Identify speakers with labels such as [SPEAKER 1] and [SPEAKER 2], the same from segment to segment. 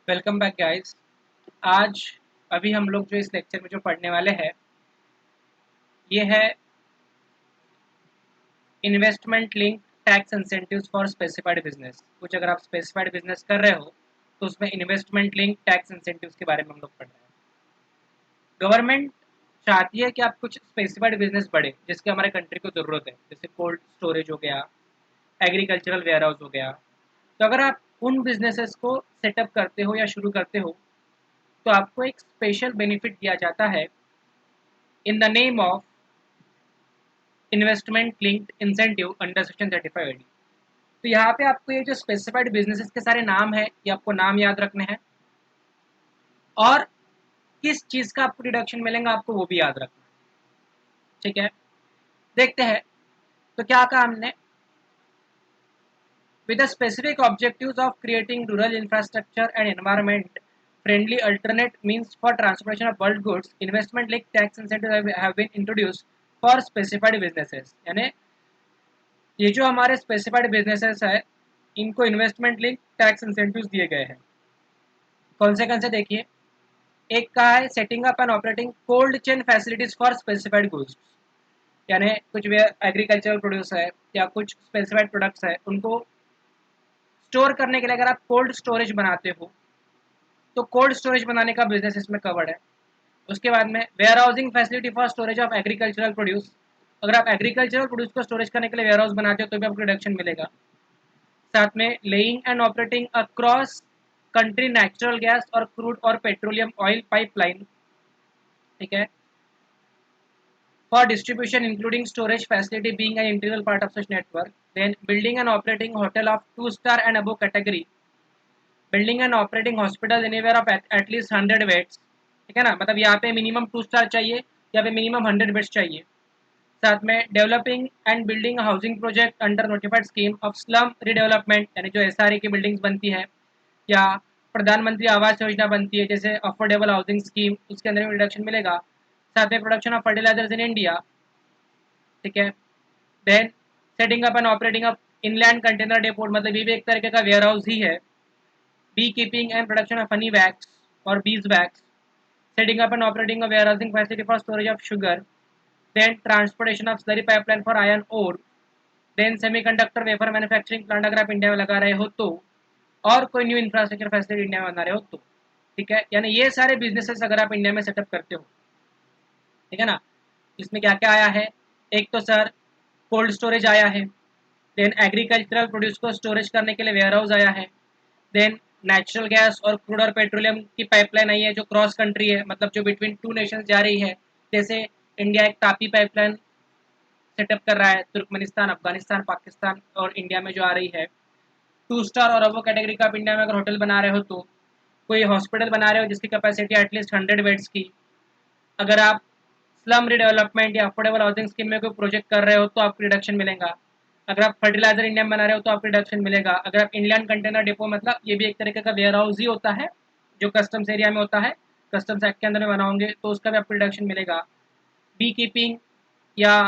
[SPEAKER 1] Welcome back guys. आज अभी हम लोग जो इस लेक्चर में जो पढ़ने वाले हैं ये है investment link tax incentives for specified business. कुछ अगर आप स्पेसिफाइड बिजनेस कर रहे हो तो उसमें इन्वेस्टमेंट लिंक टैक्स इंसेंटिव्स के बारे में हम लोग पढ़ रहे हैं। गवर्नमेंट चाहती है कि आप कुछ स्पेसिफाइड बिजनेस बढ़े जिसकी हमारे कंट्री को ज़रूरत है, जैसे कोल्ड स्टोरेज हो गया, एग्रीकल्चरल वेयर हाउस हो गया। तो अगर आप उन बिजनेसेस को सेटअप करते हो या शुरू करते हो तो आपको एक स्पेशल बेनिफिट दिया जाता है in the name of investment linked incentive under section 35 AD। तो यहाँ पे आपको ये जो स्पेसिफाइड बिजनेसेस के सारे नाम है ये आपको नाम याद रखने हैं और किस चीज़ का आपको डिडक्शन मिलेगा आपको वो भी याद रखना है। ठीक है, देखते हैं। तो क्या कहा हमने, with the specific objectives of creating rural infrastructure and environment friendly alternate means for transportation of bulk goods, investment linked tax incentives have been introduced for specified businesses। यानी ये जो हमारे स्पेसिफाइड बिजनेसेस है इनको इन्वेस्टमेंट लिंक टैक्स इंसेंटिव्स दिए गए हैं। कौन से देखिए, एक का है setting up and operating cold chain facilities for specified goods. यानी कुछ एग्रीकल्चरल प्रोड्यूस है या कुछ स्पेसिफाइड प्रोडक्ट्स है उनको स्टोर करने के लिए अगर आप कोल्ड स्टोरेज बनाते हो तो कोल्ड स्टोरेज बनाने का बिजनेस इसमें कवर्ड है। उसके बाद में warehousing facility for storage of agricultural produce. अगर आप एग्रीकल्चरल प्रोड्यूस को स्टोरेज करने के लिए वेयर हाउस बनाते हो तो भी आपको रिडक्शन मिलेगा। साथ में laying and operating across country natural gas और क्रूड और पेट्रोलियम ऑयल पाइपलाइन। ठीक है, for distribution including storage facility being an integral part of such network. Then building and operating hotel of 2 star and above category, building and operating hospital anywhere of at least 100 beds. ठीक है ना, मतलब यहाँ पे minimum 2 star चाहिए, यहाँ पे minimum 100 beds चाहिए। साथ में developing and building housing project under notified scheme of slum redevelopment, यानी जो एसआरए की बिल्डिंग्स बनती है या प्रधानमंत्री आवास योजना बनती है जैसे अफोर्डेबल हाउसिंग स्कीम, उसके अंदर में रिडक्शन मिलेगा। साथ में production of fertilisers in India. ठीक है, then setting up and operating up inland container depot, मतलब ये भी एक तरीके का वेयर हाउस ही है। Beekeeping and production of honey wax और beeswax, setting up and operating a warehousing facility for storage of sugar, then transportation of slurry pipeline for iron ore, then semiconductor wafer manufacturing plant अगर आप India में लगा रहे हो तो, और कोई न्यू इंफ्रास्ट्रक्चर फैसिलिटी इंडिया में बना रहे हो तो। ठीक है, यानी ये सारे बिजनेसेस अगर आप इंडिया में सेटअप करते हो, ठीक है ना, इसमें क्या क्या आया है। एक तो सर कोल्ड स्टोरेज आया है, देन एग्रीकल्चरल प्रोड्यूस को स्टोरेज करने के लिए वेयर हाउस आया है, देन नेचुरल गैस और क्रूड और पेट्रोलियम की पाइपलाइन आई है जो क्रॉस कंट्री है, मतलब जो बिटवीन टू नेशंस जा रही है। जैसे इंडिया एक तापी पाइपलाइन सेटअप कर रहा है, तुर्कमेनिस्तान, अफगानिस्तान, पाकिस्तान और इंडिया में जो आ रही है। 2 स्टार और अबव कैटेगरी का आप इंडिया में अगर होटल बना रहे हो तो, कोई हॉस्पिटल बना रहे हो जिसकी कैपेसिटी एटलीस्ट 100 बेड्स की, अगर आप स्लम रिडेवलपमेंट या अफोर्डेबल हाउसिंग स्कीम में कोई प्रोजेक्ट कर रहे हो तो आपको रिडक्शन मिलेगा। अगर आप फर्टिलाइजर इंडिया में बना रहे हो तो आपको रिडक्शन मिलेगा। अगर आप इंडियन कंटेनर डिपो, मतलब ये भी एक तरीके का वेयर हाउस ही होता है जो कस्टम्स एरिया में होता है, कस्टम्स एक्ट के अंदर में बनाओगे तो उसका भी आपको रिडक्शन मिलेगा। बी कीपिंग या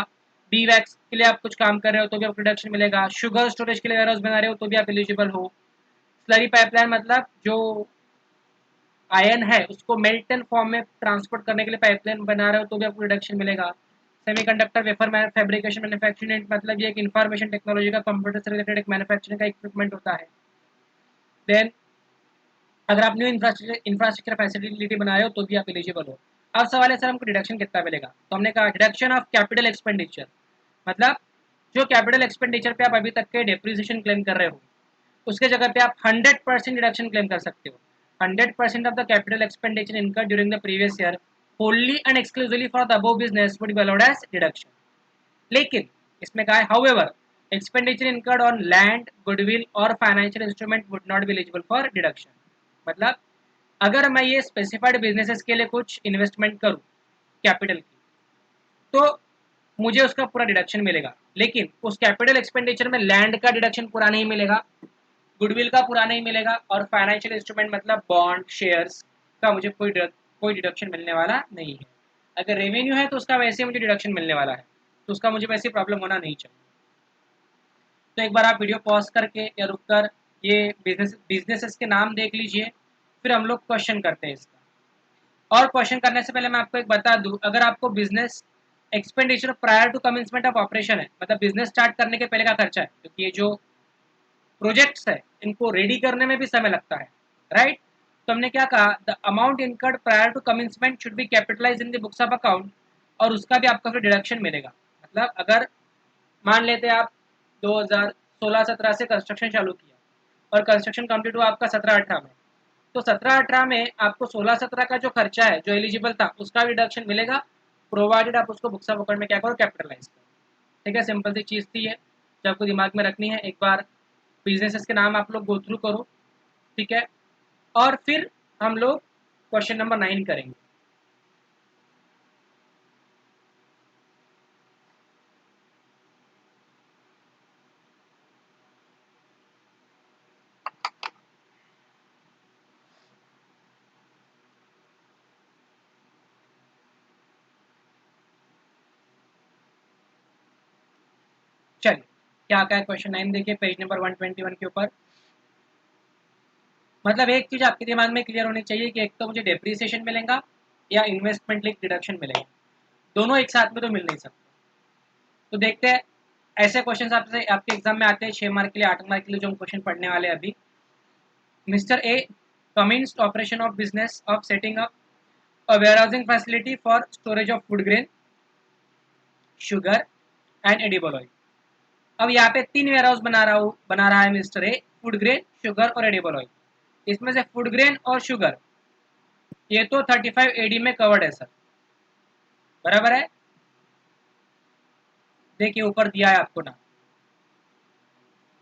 [SPEAKER 1] बी वैक्स के लिए आप कुछ काम कर रहे हो तो भी आपको रिडक्शन मिलेगा। शुगर स्टोरेज के लिए वेयर हाउस बना रहे हो तो भी आप एलिजिबल हो। स्लरी पाइपलाइन मतलब जो आयन है उसको मेल्टन फॉर्म में ट्रांसपोर्ट करने के लिए पाइपलाइन बना रहे हो तो भी आपको रिडक्शन मिलेगा। सेमीकंडक्टर वेफर फैब्रिकेशन मैन्युफैक्चरिंग, मतलब ये एक इंफॉर्मेशन टेक्नोलॉजी का कंप्यूटर से रिलेटेड एक मैन्युफैक्चरिंग का इक्विपमेंट होता है। देन अगर आप न्यू इंफ्रास्ट्रक्चर फैसिलिटी बना रहे हो तो भी आप एलिजिबल हो। अब सवाल है सर हमको डिडक्शन कितना मिलेगा, तो हमने कहा डिडक्शन ऑफ कैपिटल एक्सपेंडिचर, मतलब जो कैपिटल एक्सपेंडिचर पे आप अभी तक के डेप्रिसिएशन क्लेम कर रहे हो उसके जगह पे आप 100% डिडक्शन क्लेम कर सकते हो। 100% of the capital expenditure incurred during the previous year wholly and exclusively for the above business would be allowed as deduction। लेकिन इसमें कहा है however expenditure incurred on land, goodwill और financial instrument would not be eligible for deduction. मतलब अगर मैं ये specified businesses के लिए कुछ इन्वेस्टमेंट करूं कैपिटल की तो मुझे उसका पूरा डिडक्शन मिलेगा, लेकिन उस कैपिटल एक्सपेंडिचर में लैंड का डिडक्शन पूरा नहीं मिलेगा, गुडविल का पूरा नहीं मिलेगा और फाइनेंशियल इंस्ट्रूमेंट मतलब बॉन्ड शेयर्स का मुझे कोई डिडक्शन मिलने वाला नहीं है। अगर रेवेन्यू है तो उसका वैसे मुझे डिडक्शन मिलने वाला है, तो उसका मुझे वैसे प्रॉब्लम होना नहीं चाहिए। तो एक बार आप वीडियो पॉज करके या रुक कर ये बिजनेसेस के नाम देख लीजिए, फिर हम लोग क्वेश्चन करते हैं इसका। और क्वेश्चन करने से पहले मैं आपको एक बता दूं, अगर आपको business expenditure prior to commencement of operation है, मतलब बिजनेस स्टार्ट करने के पहले का खर्चा है, क्योंकि ये जो प्रोजेक्ट्स है इनको रेडी करने में भी समय लगता है, राइट। तो हमने क्या कहा, the amount incurred prior to commencement should be capitalize in the books of account, और उसका भी आपका फिर डिडक्शन मिलेगा। मतलब अगर मान लेते हैं आप 2016-17 से कंस्ट्रक्शन चालू किया और कंस्ट्रक्शन कंप्लीट हुआ आपका 17-18 में, तो 17-18 में आपको 16-17 का जो खर्चा है जो एलिजिबल था उसका भी डिडक्शन मिलेगा, प्रोवाइडेड आप उसको बुक्स ऑफ अकाउंट में क्या करो, कैपिटलाइज करो। ठीक है, सिंपल सी चीज़ थी है जो आपको दिमाग में रखनी है। एक बार बिजनेसेस के नाम आप लोग गो थ्रू करो, ठीक है, और फिर हम लोग क्वेश्चन नंबर 9 करेंगे। चलिए, क्या क्या है क्वेश्चन 9, देखिए पेज नंबर 121 के ऊपर। मतलब एक चीज आपके दिमाग में क्लियर होनी चाहिए कि एक तो मुझे डेप्रिसिएशन मिलेगा या इन्वेस्टमेंट लिंक डिडक्शन मिलेगा, दोनों एक साथ में तो मिल नहीं सकते। तो देखते हैं, ऐसे क्वेश्चन आपसे आपके एग्जाम में आते हैं 6 मार्क के लिए, 8 मार्क के लिए, जो हम क्वेश्चन पढ़ने वाले हैं अभी। Mister A commenced operation of business of setting up a warehousing facility for storage of food grain, sugar and edible oil। अब यहाँ पे 3 वेयर हाउस बना रहा है mister A, food grain, sugar और एडिबल ऑयल। इसमें से फूड ग्रेन और शुगर ये तो 35 एडी में कवर्ड है सर, बराबर है। देखिए ऊपर दिया है आपको ना,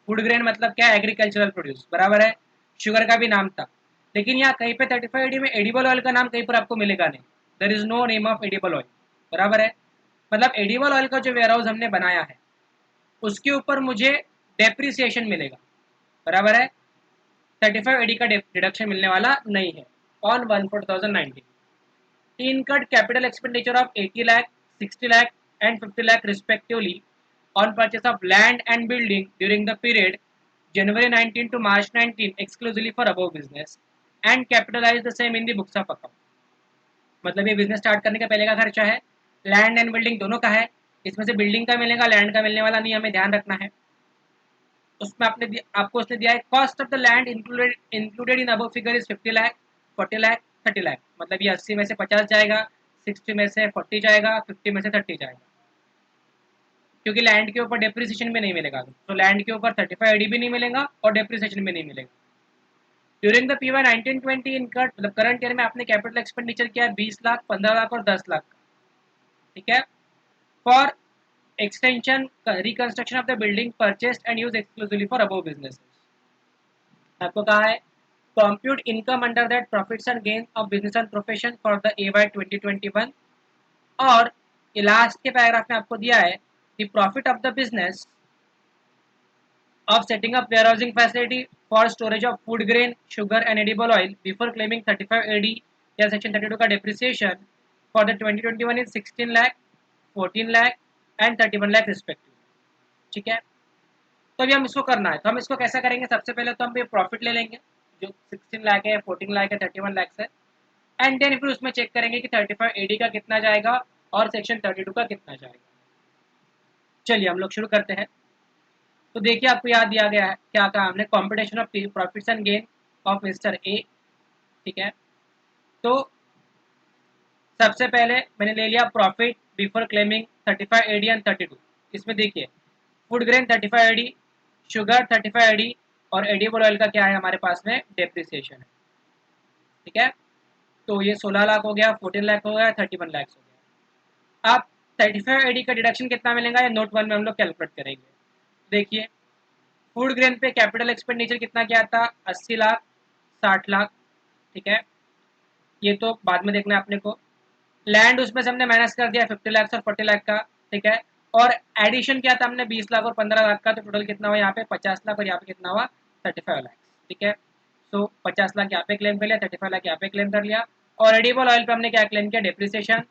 [SPEAKER 1] फूड ग्रेन मतलब क्या है, एग्रीकल्चरल प्रोड्यूस, बराबर है। शुगर का भी नाम था, लेकिन यहाँ कहीं पे 35 एडी में एडिबल ऑयल का नाम कहीं पर आपको मिलेगा नहीं, there is no name of edible oil, बराबर है। मतलब एडिबल ऑयल का जो वेयर हाउस हमने बनाया है उसके ऊपर मुझे डेप्रिसिएशन मिलेगा, बराबर है। 35 एडी का डिडक्शन मिलने वाला नहीं है on 1/4/2019। Incurred capital expenditure of 80 lakh, 60 lakh and 50 lakh respectively on purchase of land and building during the period January 19 to March 19 exclusively for above business and capitalize the same in the books of account। मतलब ये business start करने के पहले का खर्चा है, land and building दोनों का है। इसमें से बिल्डिंग का मिलेगा, लैंड का मिलने वाला नहीं, हमें ध्यान रखना है। उसमें आपको उसने दिया है cost of the land included in above figure is 50 lakh, 40 lakh, 30 lakh. मतलब ये 80 में से 50 जाएगा, 60 में से 40 जाएगा, 50 में से 30 जाएगा, क्योंकि लैंड के ऊपर डेप्रिसिएशन भी नहीं मिलेगा, तो लैंड के ऊपर 35 एडी भी नहीं मिलेगा और डेप्रिसिएशन भी नहीं मिलेगा। ड्यूरिंग द पीवाई 1920 इनकर्ड, मतलब करंट ईयर में आपने कैपिटल एक्सपेंडिचर किया है 20 लाख, 15 लाख और 10 लाख, ठीक है। For extension reconstruction of the building purchased and use exclusively for above business. आपको कहा है compute income under that profits and gain of business and profession for the AY 2021। और ये लास्ट के पैराग्राफ में आपको दिया है the profit of the business of setting up warehousing facility for storage of food grain, sugar and edible oil before claiming 35 AD या section 32 का depreciation for the 2021 is 16 lakh, 14 lakh and 31 lakh respective, ठीक है। तो अभी हम इसको करना है, तो हम इसको कैसा करेंगे, सबसे पहले तो हम ये प्रॉफिट ले लेंगे जो 16 लाख है, 14 लाख है, 31 लाख है, एंड देन फिर उसमें चेक करेंगे कि 35 AD का कितना जाएगा और सेक्शन 32 का कितना जाएगा। चलिए हम लोग शुरू करते हैं। तो देखिए आपको याद दिया गया है, क्या कहा हमने, competition of profits and gain of mister A, ठीक है। तो सबसे पहले मैंने ले लिया profit before claiming 35 AD and 32। इसमें देखिए food grain 35 AD, sugar 35 AD और एडिबल ऑयल का क्या है हमारे पास में, डेप्रिसिएशन है, ठीक है। तो ये 16 लाख हो गया, 14 लाख हो गया, 31 लाख हो गया। अब 35 एडी का डिडक्शन कितना मिलेगा, ये नोट 1 में हम लोग कैलकुलेट करेंगे। देखिए फूड ग्रेन पे कैपिटल एक्सपेंडिचर कितना क्या था, 80 लाख, 60 लाख, ठीक है। ये तो बाद में देखना है अपने को। लैंड उसमें से हमने माइनस कर दिया 50 लाख और 40 लाख का, ठीक है। और एडिशन क्या था हमने 20 लाख और 15 लाख का, तो टोटल कितना हुआ यहाँ पे 50 लाख और यहाँ पे कितना हुआ 35 लाख, ठीक है। सो 50 लाख यहाँ पे क्लेम कर लिया, 35 लाख यहाँ पे क्लेम कर लिया। और एडिबल ऑयल पे हमने क्या क्लेम किया, डेप्रिसिएशन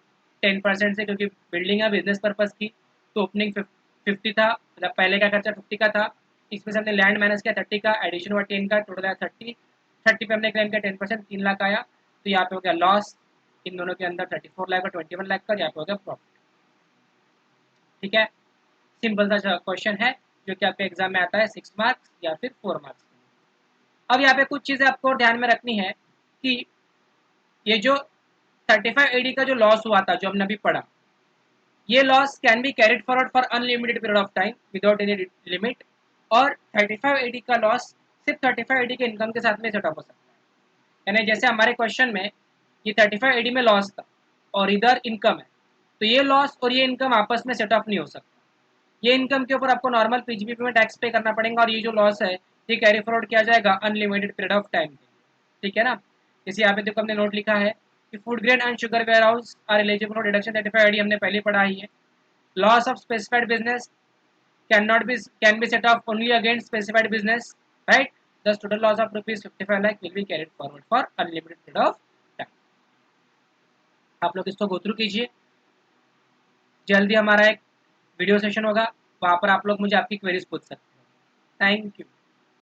[SPEAKER 1] 10% से, क्योंकि बिल्डिंग है बिजनेस पर्पज की, तो ओपनिंग 50 था, मतलब पहले का खर्चा 50 का था, इसमें से हमने लैंड माइनस किया 30 का, एडिशन हुआ 10 का, टोटल आया 30, 30 पे हमने क्लेम किया 10%, 3 लाख आया, तो यहाँ पे हो गया लॉस इन दोनों के अंदर 34 लाख और 21 लाख का, यहाँ पे हो गया प्रॉफिट। ठीक है, सिंपल सा क्वेश्चन है जो कि आपके एग्जाम में आता है 6 मार्क्स या फिर 4 मार्क्स। अब यहाँ पे कुछ चीज़ें आपको ध्यान में रखनी है कि ये जो 35 एडी का जो लॉस हुआ था जो हमने अभी पढ़ा, ये loss can be carried forward for unlimited period of time without any limit, और 35 एडी का लॉस सिर्फ 35 एडी के इनकम के साथ में सेटअप हो सकता है। यानी जैसे हमारे क्वेश्चन में ये 35 एडी में लॉस था और इधर इनकम है, तो ये लॉस और ये इनकम आपस में सेट ऑफ नहीं हो सकता। ये इनकम के ऊपर आपको नॉर्मल पीजीपी में टैक्स पे करना पड़ेगा, और ये जो लॉस है ये कैरी फॉरवर्ड किया जाएगा अनलिमिटेड पीरियड ऑफ टाइम के। ठीक है ना, जैसे यहाँ पे देखो हमने नोट लिखा है कि food grain and sugar warehouse are eligible for deduction 35 AD, हमने पहले पढ़ा ही है। Loss of specified business can be set off only against specified business, right? Thus total loss of rupees 55 lakh will be carried forward for unlimited period of time. आप लोग इसको go through कीजिए, जल्दी हमारा एक वीडियो सेशन होगा, वहाँ पर आप लोग मुझे आपकी क्वेरीज पूछ सकते हैं। Thank you.